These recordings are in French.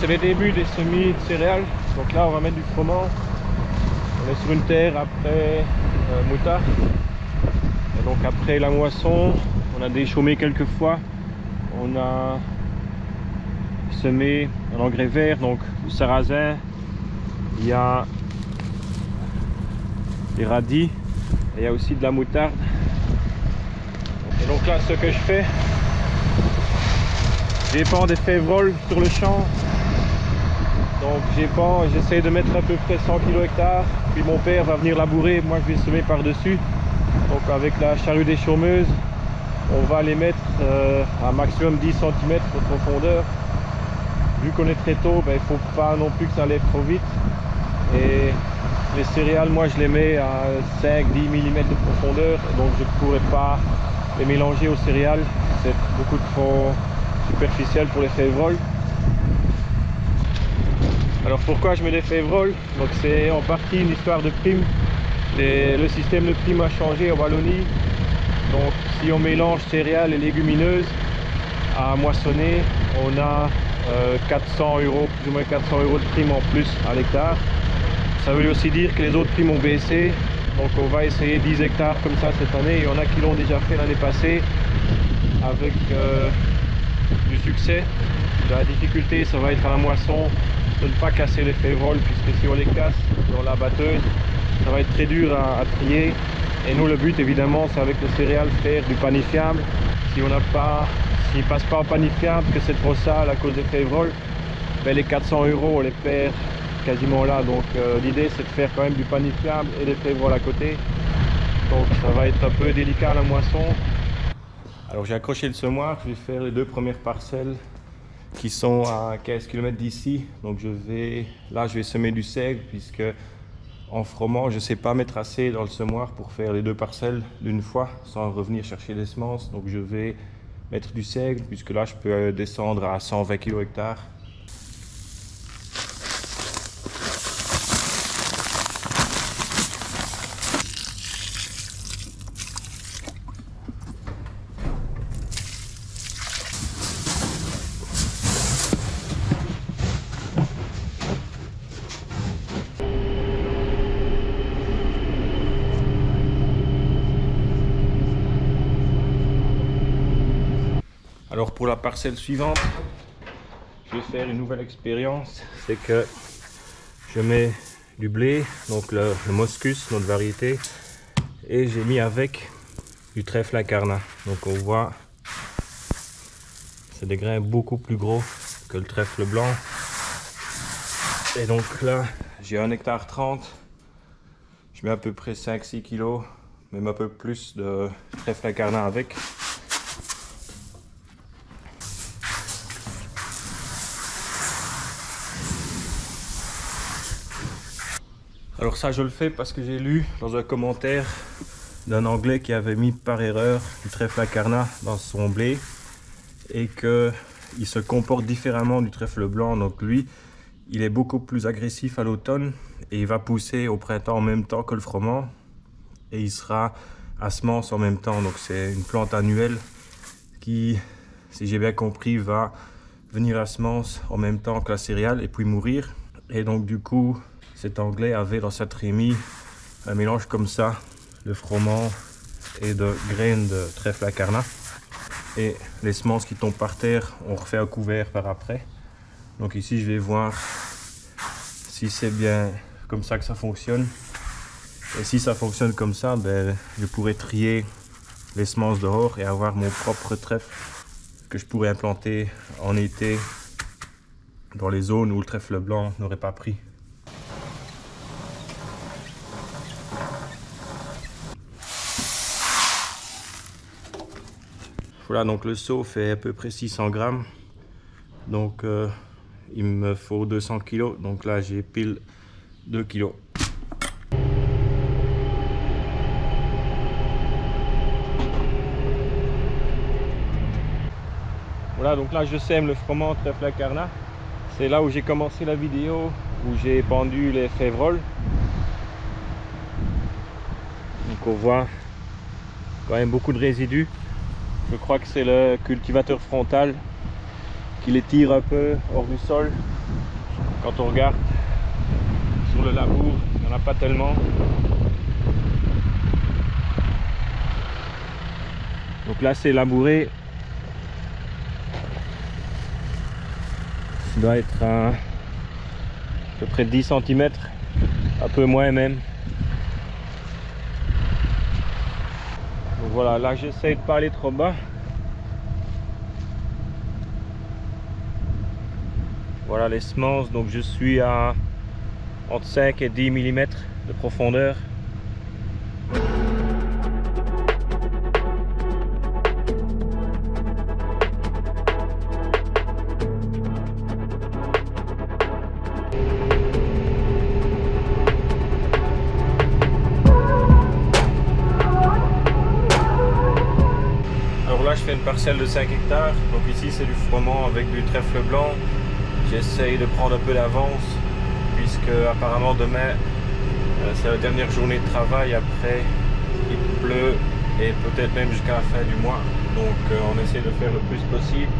c'est les débuts des semis de céréales. Donc là on va mettre du froment. On est sur une terre après moutarde. Et donc après la moisson, on a déchaumé quelques fois. On a semé un engrais vert, donc du sarrasin. Il y a des radis et il y a aussi de la moutarde. Et donc là ce que je fais, j'épand des févroles sur le champ. Donc j'épand et j'essaie de mettre à peu près 100 kg hectare. Puis mon père va venir labourer, moi je vais semer par dessus. Donc avec la charrue déchaumeuse, on va les mettre à maximum 10 cm de profondeur. Vu qu'on est très tôt, il ne faut pas non plus que ça lève trop vite. Et les céréales, moi je les mets à 5-10 mm de profondeur. Donc je ne pourrais pas les mélanger aux céréales. C'est beaucoup trop superficiel pour les févroles. Alors pourquoi je mets des févroles? Donc c'est en partie une histoire de prime. Le système de prime a changé en Wallonie. Donc si on mélange céréales et légumineuses à moissonner, on a 400 €, plus ou moins 400 € de prime en plus à l'hectare. Ça veut aussi dire que les autres primes ont baissé. Donc on va essayer 10 hectares comme ça cette année. Il y en a qui l'ont déjà fait l'année passée avec du succès. La difficulté, ça va être à la moisson de ne pas casser les févroles, puisque si on les casse dans la batteuse, ça va être très dur à trier. Et nous, le but évidemment, c'est avec les céréales faire du panifiable. Si on n'a pas, s'il passe pas en panifiable, que c'est trop sale à cause des févroles, les 400 € on les perd quasiment là. Donc l'idée c'est de faire quand même du panifiable et des févroles à côté. Donc ça va être un peu délicat à la moisson. Alors j'ai accroché le semoir, je vais faire les deux premières parcelles qui sont à 15 km d'ici. Donc je vais semer du seigle, puisque en froment je ne sais pas mettre assez dans le semoir pour faire les deux parcelles d'une fois sans revenir chercher des semences. Donc je vais mettre du seigle, puisque là je peux descendre à 120 kg hectare. Alors pour la parcelle suivante, je vais faire une nouvelle expérience. C'est que je mets du blé, donc le Moscus, notre variété, et j'ai mis avec du trèfle incarnat. Donc on voit, c'est des grains beaucoup plus gros que le trèfle blanc. Et donc là, j'ai 1,30 hectare. Je mets à peu près 5-6 kg, même un peu plus de trèfle incarnat avec. Alors ça je le fais parce que j'ai lu dans un commentaire d'un Anglais qui avait mis par erreur du trèfle incarnat dans son blé et qu'il se comporte différemment du trèfle blanc. Donc lui, il est beaucoup plus agressif à l'automne et il va pousser au printemps en même temps que le froment et il sera à semence en même temps. Donc c'est une plante annuelle qui, si j'ai bien compris, va venir à semence en même temps que la céréale et puis mourir. Et donc du coup, cet Anglais avait dans sa trémie un mélange comme ça de froment et de graines de trèfle incarnat. Et les semences qui tombent par terre, on refait un couvert par après. Donc ici je vais voir si c'est bien comme ça que ça fonctionne. Et si ça fonctionne comme ça, je pourrais trier les semences dehors et avoir mon propre trèfle que je pourrais implanter en été dans les zones où le trèfle blanc n'aurait pas pris. Voilà, donc le seau fait à peu près 600 grammes. Donc il me faut 200 kg. Donc là j'ai pile 2 kg. Voilà, donc là je sème le froment trèfle incarnat. C'est là où j'ai commencé la vidéo, où j'ai pendu les févroles. Donc on voit quand même beaucoup de résidus. Je crois que c'est le cultivateur frontal qui les tire un peu hors du sol. quand on regarde sur le labour, il n'y en a pas tellement. Donc là c'est labouré. Il doit être à peu près 10 cm, un peu moins même. Donc voilà, là j'essaie de pas aller trop bas. Voilà les semences, donc je suis à entre 5 et 10 mm de profondeur. Alors là je fais une parcelle de 5 hectares, donc ici c'est du froment avec du trèfle blanc. J'essaye de prendre un peu d'avance puisque apparemment demain c'est la dernière journée de travail, après il pleut et peut-être même jusqu'à la fin du mois, donc on essaie de faire le plus possible.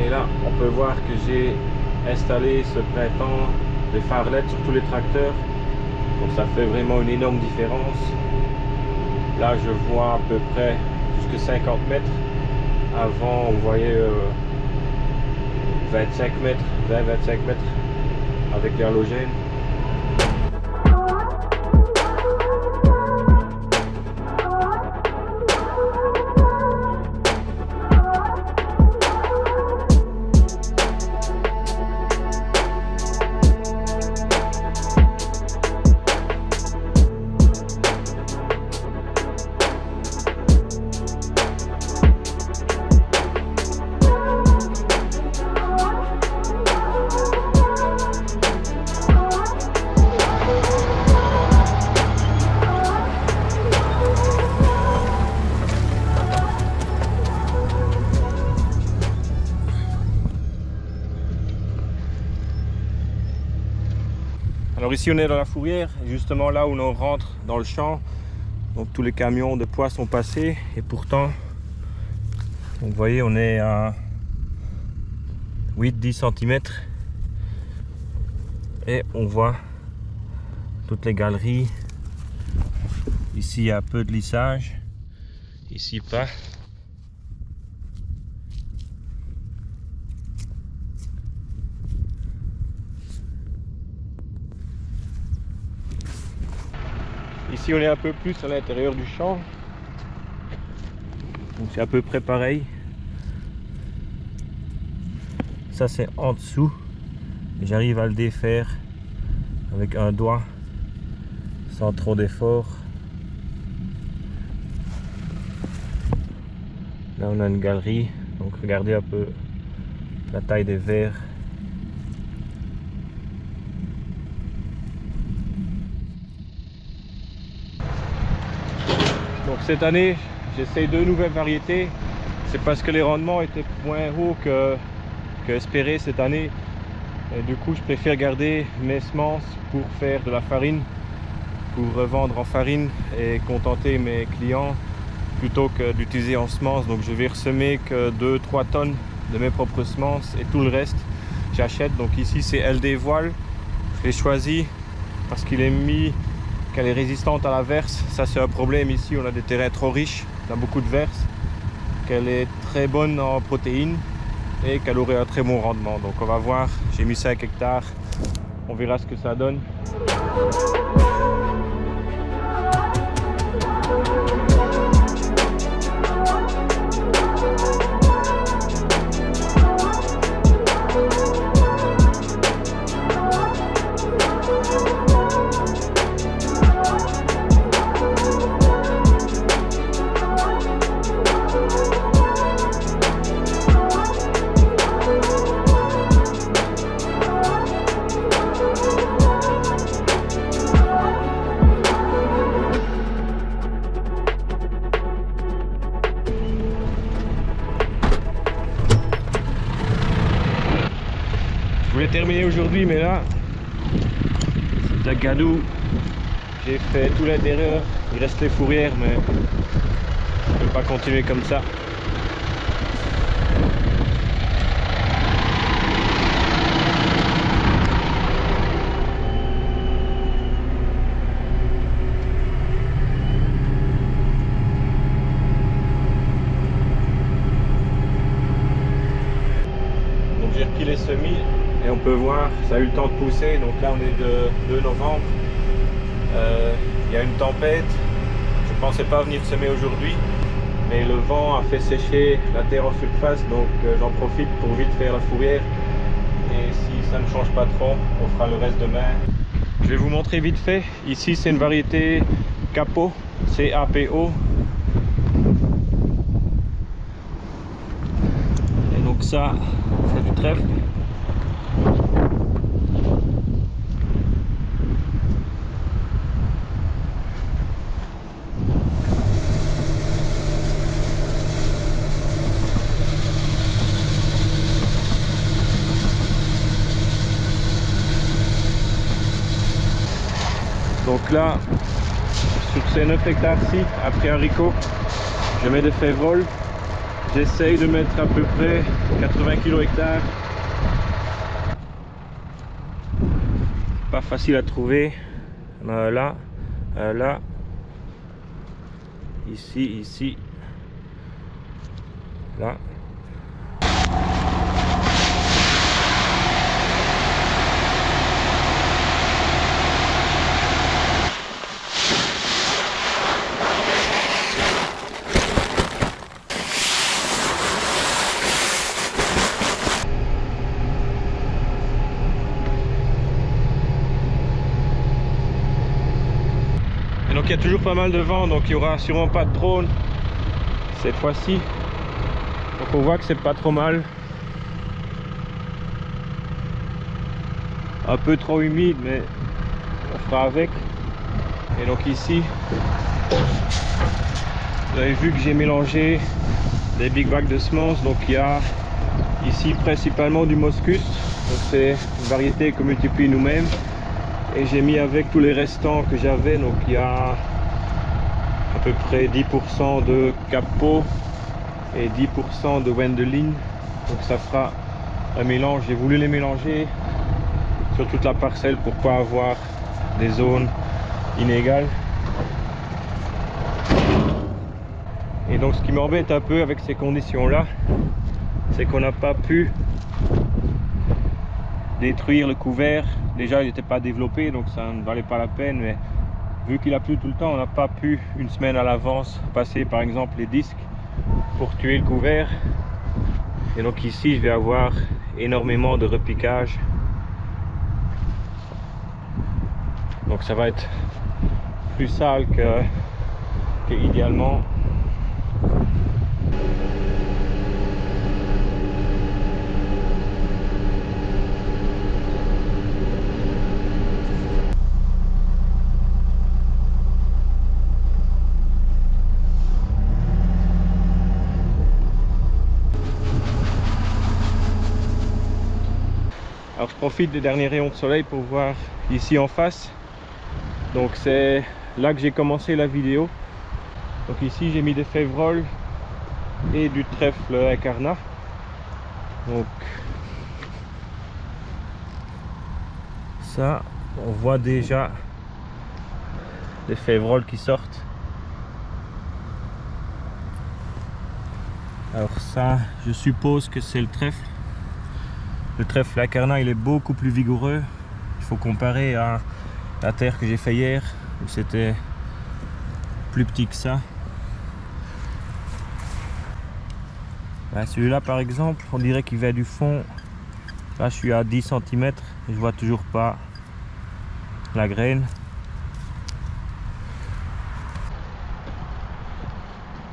Et là on peut voir que j'ai installé ce printemps des phares LED sur tous les tracteurs, donc ça fait vraiment une énorme différence. Là je vois à peu près jusqu'à 50 mètres, avant on voyait 25 mètres, 20-25 mètres avec l'halogène. Alors ici on est dans la fourrière, justement là où l'on rentre dans le champ. Donc tous les camions de poids sont passés et pourtant, donc vous voyez, on est à 8-10 cm et on voit toutes les galeries. Ici il y a un peu de lissage, ici pas. Ici on est un peu plus à l'intérieur du champ, donc c'est à peu près pareil. Ça c'est en dessous, j'arrive à le défaire avec un doigt sans trop d'effort. Là on a une galerie, donc regardez un peu la taille des verres. Donc cette année j'essaye deux nouvelles variétés. C'est parce que les rendements étaient moins hauts que espéré cette année. Et du coup je préfère garder mes semences pour faire de la farine, pour revendre en farine et contenter mes clients, plutôt que d'utiliser en semences. Donc je vais ressemer que 2-3 tonnes de mes propres semences et tout le reste j'achète. Donc ici c'est LD Voile, je l'ai choisi parce qu'il est mis qu'elle est résistante à la verse. Ça c'est un problème ici, on a des terrains trop riches, on a beaucoup de verse, qu'elle est très bonne en protéines et qu'elle aurait un très bon rendement. Donc on va voir, j'ai mis 5 hectares, on verra ce que ça donne. Je voulais terminer aujourd'hui, mais là c'est un gadou. J'ai fait tout l'intérieur, il reste les fourrières, mais je ne peux pas continuer comme ça. peut voir, ça a eu le temps de pousser. Donc là on est de 2 novembre. Il y a une tempête. Je pensais pas venir semer aujourd'hui, mais le vent a fait sécher la terre en surface, donc j'en profite pour vite faire la fourrière. Et si ça ne change pas trop, on fera le reste demain. Je vais vous montrer vite fait. Ici c'est une variété Capo, C-A-P-O. Et donc ça, c'est du trèfle. Donc là, sur ces 9 hectares-ci, après haricots, je mets des févroles. J'essaye de mettre à peu près 80 kg hectare. Pas facile à trouver. Là, là, ici, là. Et donc il y a toujours pas mal de vent, donc il n'y aura sûrement pas de drone cette fois-ci. Donc on voit que c'est pas trop mal. Un peu trop humide, mais on fera avec. Et donc ici, vous avez vu que j'ai mélangé des big bags de semences. Donc il y a ici principalement du moscus. Donc c'est une variété que multiplie nous-mêmes. Et j'ai mis avec tous les restants que j'avais. Donc il y a à peu près 10% de Capo et 10% de Wendelin. Donc ça fera un mélange. J'ai voulu les mélanger sur toute la parcelle pour pas avoir des zones inégales. Et donc ce qui m'embête un peu avec ces conditions là, c'est qu'on n'a pas pu détruire le couvert. Déjà il n'était pas développé, donc ça ne valait pas la peine, mais vu qu'il a plu tout le temps, on n'a pas pu une semaine à l'avance passer par exemple les disques pour tuer le couvert. Et donc ici je vais avoir énormément de repiquage, donc ça va être plus sale que idéalement. Alors je profite des derniers rayons de soleil pour voir ici en face. Donc c'est là que j'ai commencé la vidéo. Donc ici j'ai mis des févroles et du trèfle incarnat. Donc ça, on voit déjà des févroles qui sortent. Alors ça, je suppose que c'est le trèfle. Le trèfle incarnat, il est beaucoup plus vigoureux. Il faut comparer à la terre que j'ai fait hier, où c'était plus petit que ça. Ben, celui-là par exemple, on dirait qu'il vient du fond. Là je suis à 10 cm et je vois toujours pas la graine.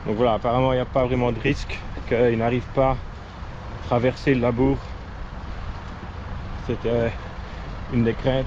Donc voilà, apparemment il n'y a pas vraiment de risque qu'il n'arrive pas à traverser le labour. C'était une des craintes.